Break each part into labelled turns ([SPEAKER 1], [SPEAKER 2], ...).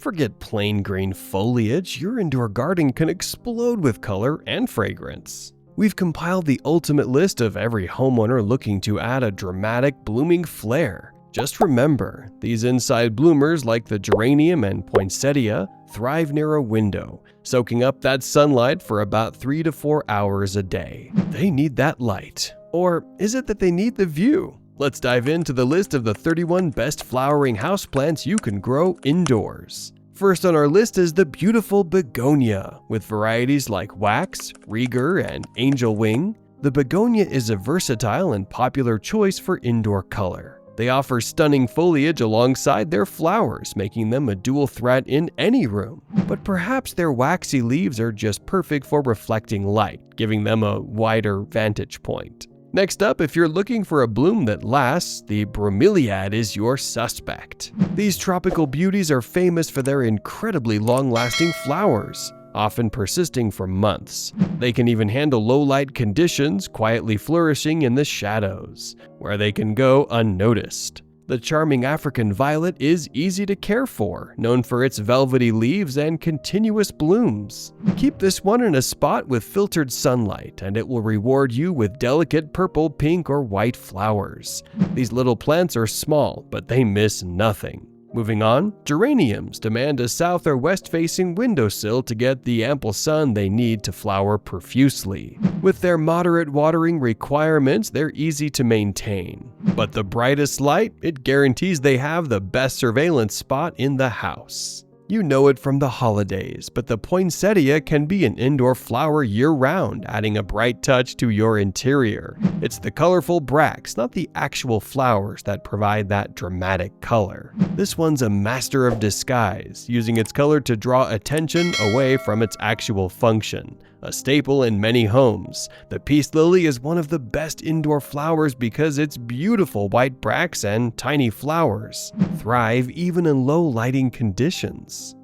[SPEAKER 1] Forget plain green foliage, your indoor garden can explode with color and fragrance. We've compiled the ultimate list of every homeowner looking to add a dramatic blooming flair. Just remember, these inside bloomers like the Geranium and Poinsettia thrive near a window, soaking up that sunlight for about 3 to 4 hours a day. They need that light. Or is it that they need the view? Let's dive into the list of the 31 best flowering houseplants you can grow indoors. First on our list is the beautiful Begonia, with varieties like Wax, Rieger, and Angel Wing. The Begonia is a versatile and popular choice for indoor color. They offer stunning foliage alongside their flowers, making them a dual threat in any room. But perhaps their waxy leaves are just perfect for reflecting light, giving them a wider vantage point. Next up, if you're looking for a bloom that lasts, the Bromeliad is your suspect. These tropical beauties are famous for their incredibly long-lasting flowers, often persisting for months. They can even handle low-light conditions, quietly flourishing in the shadows, where they can go unnoticed. The charming African violet is easy to care for, known for its velvety leaves and continuous blooms. Keep this one in a spot with filtered sunlight, and it will reward you with delicate purple, pink, or white flowers. These little plants are small, but they miss nothing. Moving on, geraniums demand a south or west-facing windowsill to get the ample sun they need to flower profusely. With their moderate watering requirements, they're easy to maintain. But the brightest light, it guarantees they have the best surveillance spot in the house. You know it from the holidays, but the poinsettia can be an indoor flower year-round, adding a bright touch to your interior. It's the colorful bracts, not the actual flowers, that provide that dramatic color. This one's a master of disguise, using its color to draw attention away from its actual function. A staple in many homes, the peace lily is one of the best indoor flowers because its beautiful white bracts and tiny flowers thrive even in low lighting conditions.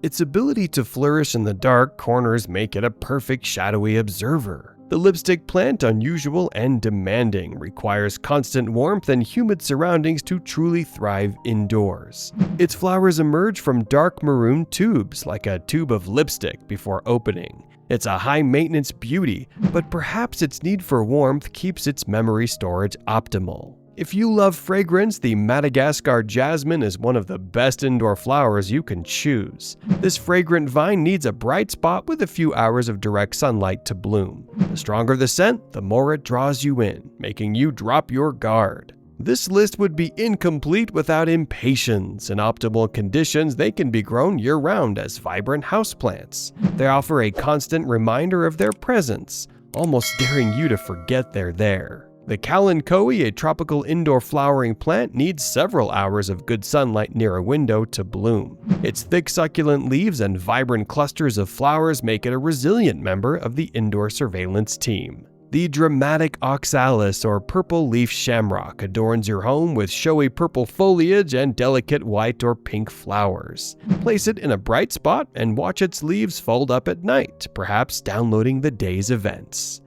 [SPEAKER 1] Its ability to flourish in the dark corners make it a perfect shadowy observer. The lipstick plant, unusual and demanding, requires constant warmth and humid surroundings to truly thrive indoors. Its flowers emerge from dark maroon tubes, like a tube of lipstick, before opening. It's a high-maintenance beauty, but perhaps its need for warmth keeps its memory storage optimal. If you love fragrance, the Madagascar Jasmine is one of the best indoor flowers you can choose. This fragrant vine needs a bright spot with a few hours of direct sunlight to bloom. The stronger the scent, the more it draws you in, making you drop your guard. This list would be incomplete without Impatiens. In optimal conditions, they can be grown year-round as vibrant houseplants. They offer a constant reminder of their presence, almost daring you to forget they're there. The Kalanchoe, a tropical indoor flowering plant, needs several hours of good sunlight near a window to bloom. Its thick succulent leaves and vibrant clusters of flowers make it a resilient member of the indoor surveillance team. The dramatic Oxalis, or purple leaf shamrock, adorns your home with showy purple foliage and delicate white or pink flowers. Place it in a bright spot and watch its leaves fold up at night, perhaps downloading the day's events.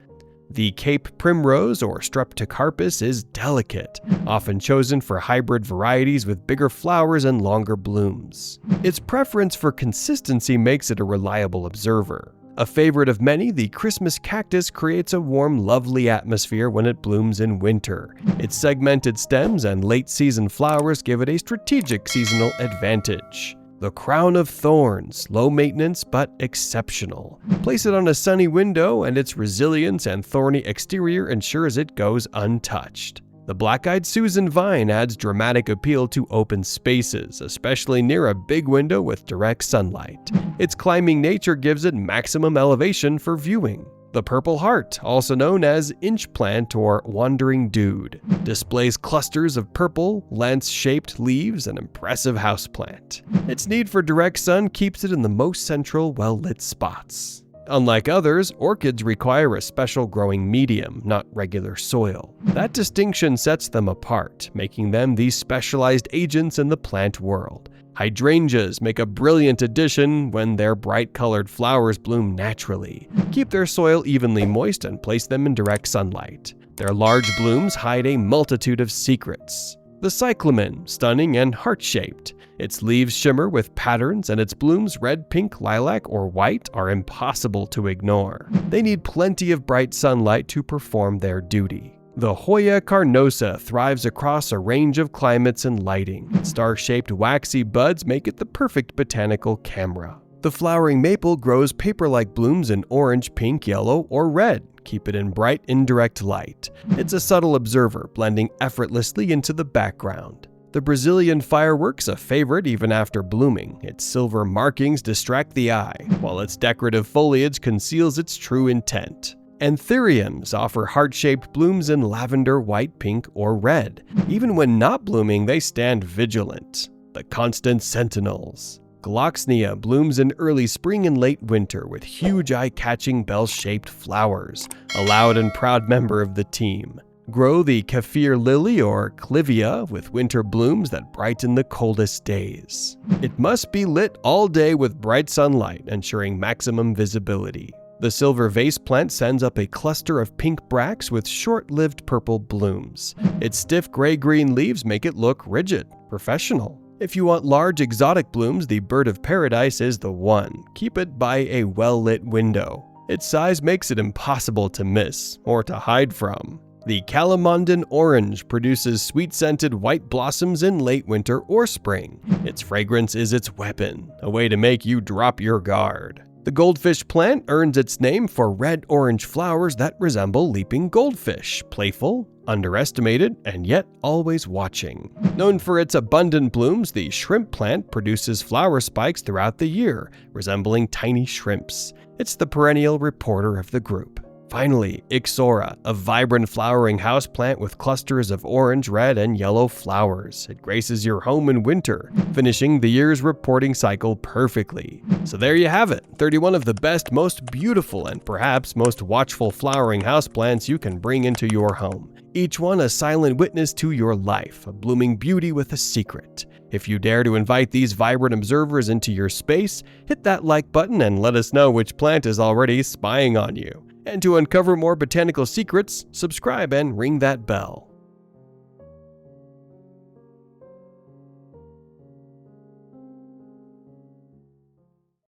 [SPEAKER 1] The Cape Primrose, or Streptocarpus, is delicate, often chosen for hybrid varieties with bigger flowers and longer blooms. Its preference for consistency makes it a reliable observer. A favorite of many, the Christmas cactus creates a warm, lovely atmosphere when it blooms in winter. Its segmented stems and late-season flowers give it a strategic seasonal advantage. The crown of thorns, low maintenance but exceptional. Place it on a sunny window and its resilience and thorny exterior ensures it goes untouched. The black-eyed Susan vine adds dramatic appeal to open spaces, especially near a big window with direct sunlight. Its climbing nature gives it maximum elevation for viewing. The purple heart, also known as inch plant or wandering dude, displays clusters of purple, lance-shaped leaves, an impressive houseplant. Its need for direct sun keeps it in the most central, well-lit spots. Unlike others, orchids require a special growing medium, not regular soil. That distinction sets them apart, making them these specialized agents in the plant world. Hydrangeas make a brilliant addition when their bright-colored flowers bloom naturally. Keep their soil evenly moist and place them in direct sunlight. Their large blooms hide a multitude of secrets. The Cyclamen, stunning and heart-shaped. Its leaves shimmer with patterns, and its blooms, red, pink, lilac, or white, are impossible to ignore. They need plenty of bright sunlight to perform their duty. The Hoya carnosa thrives across a range of climates and lighting. Star-shaped waxy buds make it the perfect botanical camera. The flowering maple grows paper-like blooms in orange, pink, yellow, or red. Keep it in bright, indirect light. It's a subtle observer, blending effortlessly into the background. The Brazilian firework's a favorite even after blooming. Its silver markings distract the eye, while its decorative foliage conceals its true intent. Anthuriums offer heart-shaped blooms in lavender, white, pink, or red. Even when not blooming, they stand vigilant. The constant sentinels. Gloxinia blooms in early spring and late winter with huge eye-catching bell-shaped flowers, a loud and proud member of the team. Grow the kaffir lily or clivia with winter blooms that brighten the coldest days. It must be lit all day with bright sunlight, ensuring maximum visibility. The silver vase plant sends up a cluster of pink bracts with short-lived purple blooms. Its stiff gray-green leaves make it look rigid, professional. If you want large exotic blooms, the bird of paradise is the one. Keep it by a well-lit window. Its size makes it impossible to miss or to hide from. The Calamondin Orange produces sweet-scented white blossoms in late winter or spring. Its fragrance is its weapon, a way to make you drop your guard. The Goldfish Plant earns its name for red-orange flowers that resemble leaping goldfish, playful, underestimated, and yet always watching. Known for its abundant blooms, the shrimp plant produces flower spikes throughout the year, resembling tiny shrimps. It's the perennial reporter of the group. Finally, Ixora, a vibrant flowering houseplant with clusters of orange, red, and yellow flowers. It graces your home in winter, finishing the year's reporting cycle perfectly. So there you have it, 31 of the best, most beautiful, and perhaps most watchful flowering houseplants you can bring into your home. Each one a silent witness to your life, a blooming beauty with a secret. If you dare to invite these vibrant observers into your space, hit that like button and let us know which plant is already spying on you. And to uncover more botanical secrets, subscribe and ring that bell.